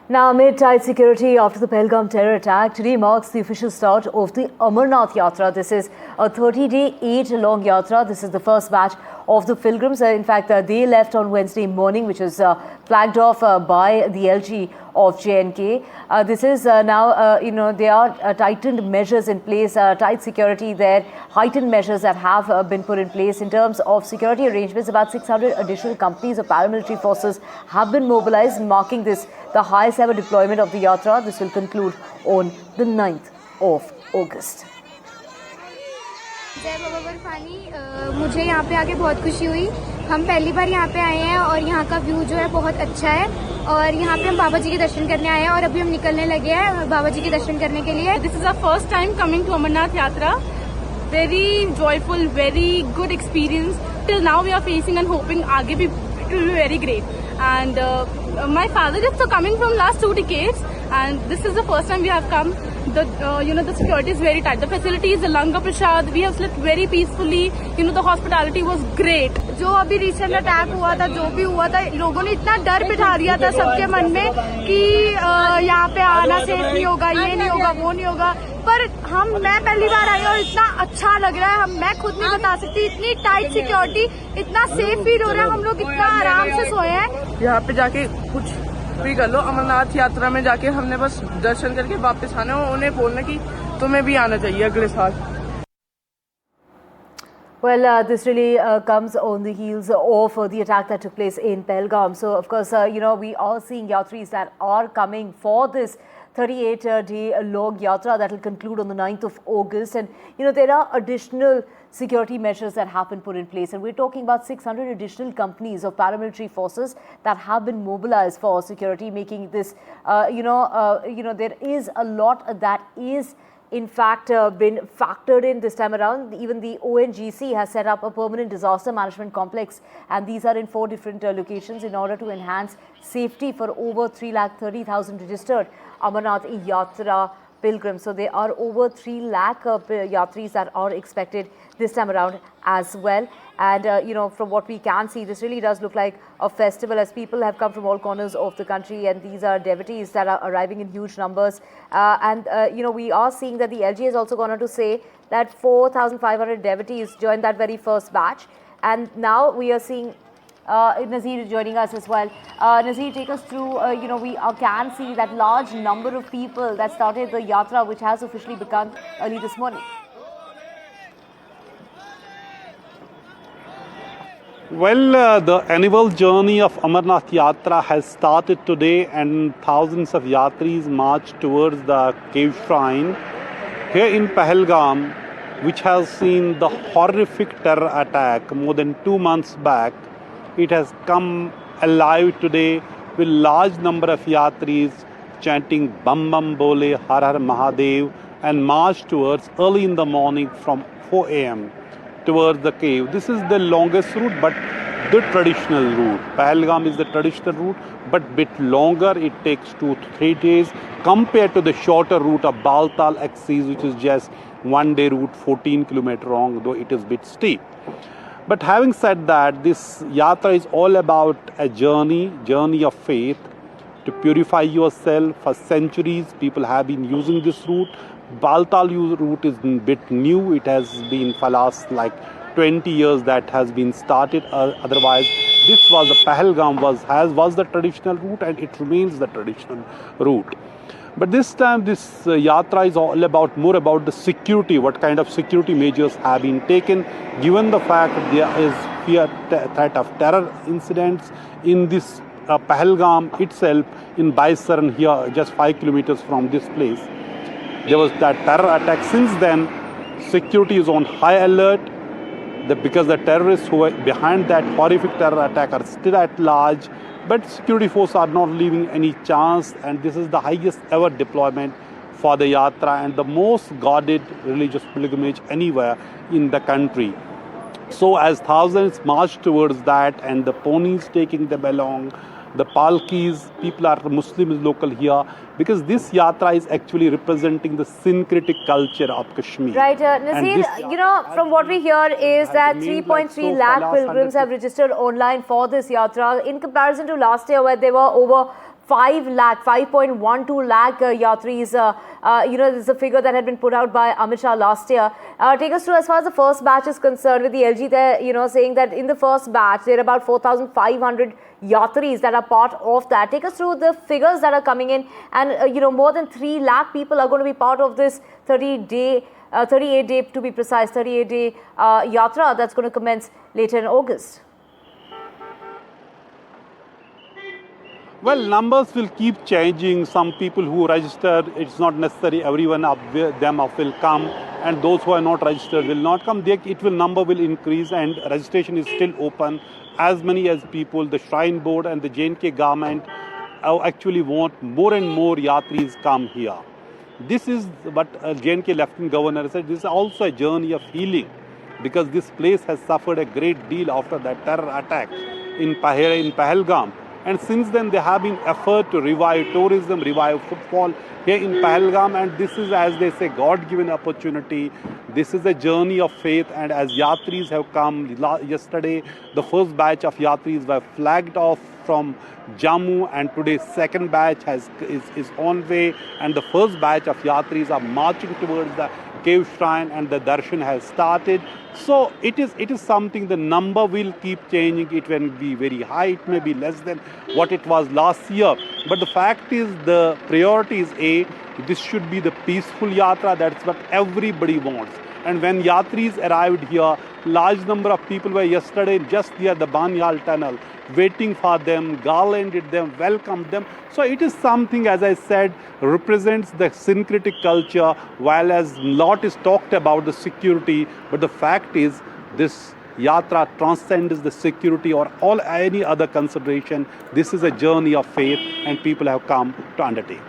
Now, amid tight security after the Pahalgam terror attack, today marks the official start of the Amarnath Yatra. This is a 30-day, 8-long yatra. This is the first batch of the pilgrims. In fact, they left on Wednesday morning, which was flagged off by the LG of JNK. This is now, there are tightened measures in place, tight security there, heightened measures that have been put in place in terms of security arrangements. About 600 additional companies of paramilitary forces have been mobilized, marking this the highest ever deployment of the yatra. This will conclude on the 9th of August. जय बाबा बर्फानी, मुझे यहाँ पे आके बहुत खुशी हुई। हम पहली बार यहाँ पे आए हैं और यहाँ का व्यू जो है बहुत अच्छा है और यहाँ पे हम बाबा जी के दर्शन करने आए हैं और अभी हम निकलने लगे हैं बाबा जी के दर्शन करने के लिए। This is our first time coming to Amarnath Yatra. Very joyful, very good experience. Till now we are facing and hoping आगे भी it will be very great. And my father is coming from last 2 decades, and this is the first time we have come. The security is very tight. The facilities, the Langar Prasad, we have slept very peacefully. The hospitality was great. जो अभी recent attack हुआ था, जो भी हुआ था, लोगों ने इतना डर बिठा दिया था सबके मन में कि यहाँ पे आना सेफ नहीं होगा, ये नहीं होगा, वो नहीं होगा। पर मैं पहली बार आई और इतना अच्छा लग रहा है, मैं खुद नहीं बता सकती। इतनी टाइट सिक्योरिटी, इतना सेफ फील हो रहा है, हम लोग इतना आराम से सोए हैं। यहाँ पे जाके कुछ भी कर लो, अमरनाथ यात्रा में जाके हमने बस दर्शन करके वापस आना है, उन्हें बोलना कि तुम्हें भी आना चाहिए अगले साल। Well, this really comes on the heels of the attack that took place in Pahalgam. So, of course, we are seeing yatris that are coming for this 38-day long yatra that will conclude on the 9th of August. And, there are additional security measures that have been put in place. And we're talking about 600 additional companies of paramilitary forces that have been mobilized for security, making this, there is a lot that is in fact been factored in this time around. Even the ONGC has set up a permanent disaster management complex, and these are in 4 different locations in order to enhance safety for over 330,000 registered Amarnath Yatra pilgrims. So there are over 3 lakh yatris that are expected this time around as well. And from what we can see, this really does look like a festival, as people have come from all corners of the country, and these are devotees that are arriving in huge numbers. We are seeing that the LG has also gone on to say that 4,500 devotees joined that very first batch, and now we are seeing Nazir is joining us as well. Nazir, take us through, we can see that large number of people that started the yatra, which has officially begun early this morning. Well, the annual journey of Amarnath Yatra has started today, and thousands of yatris march towards the cave shrine here in Pahalgam, which has seen the horrific terror attack more than 2 months back. It has come alive today with large number of yatris chanting Bam Bam Bole, Har Har Mahadev, and march towards early in the morning from 4 a.m. towards the cave. This is the longest route, but the traditional route. Pahalgam is the traditional route, but bit longer. It takes 2 to 3 days compared to the shorter route of Baltal axis, which is just 1-day route, 14 km long, though it is bit steep. But having said that, this yatra is all about a journey of faith, to purify yourself. For centuries, people have been using this route. Baltal route is a bit new. It has been for last like 20 years that has been started. Otherwise, this was the Pahalgam was the traditional route, and it remains the traditional route. But this time, this yatra is all more about the security. What kind of security measures have been taken, given the fact that there is threat of terror incidents in this Pahalgam itself, in Baisaran here, just 5 kilometers from this place. There was that terror attack. Since then, security is on high alert, because the terrorists who are behind that horrific terror attack are still at large, but security forces are not leaving any chance, and this is the highest ever deployment for the yatra and the most guarded religious pilgrimage anywhere in the country. So as thousands march towards that, and the ponies taking them along, the palkis, people are Muslims local here, because this yatra is actually representing the syncretic culture of Kashmir. Right, Nazir, from what we hear is that 3.3 lakh pilgrims have registered online for this yatra, in comparison to last year where there were over 5 lakh, 5.12 lakh yatris. This is a figure that had been put out by Amit Shah last year. Take us through as far as the first batch is concerned, with the LG there, saying that in the first batch there are about 4,500 yatris that are part of that. Take us through the figures that are coming in, and more than 3 lakh people are going to be part of this 38-day to be precise, 38-day yatra that's going to commence later in August. Well, numbers will keep changing. Some people who registered, it's not necessary everyone of them will come, and those who are not registered will not come. Number will increase, and registration is still open. As many as people, the Shrine Board and the J&K government actually want more and more yatris come here. This is what J&K Lieutenant Governor said. This is also a journey of healing, because this place has suffered a great deal after that terror attack in Pahalgam. And since then, there have been efforts to revive tourism, revive footfall here in Pahalgam. And this is, as they say, God-given opportunity. This is a journey of faith. And as yatris have come, yesterday, the first batch of yatris were flagged off from Jammu, and today's second batch is on way. And the first batch of yatris are marching towards the cave shrine, and the darshan has started. So it is something, the number will keep changing. It will be very high, it may be less than what it was last year. But the fact is, the priority is this should be the peaceful yatra. That's what everybody wants. And when yatris arrived here, large number of people were yesterday just near the Banyal tunnel, waiting for them, garlanded them, welcomed them. So it is something, as I said, represents the syncretic culture, while as lot is talked about the security, but the fact is this yatra transcends the security or any other consideration. This is a journey of faith, and people have come to undertake.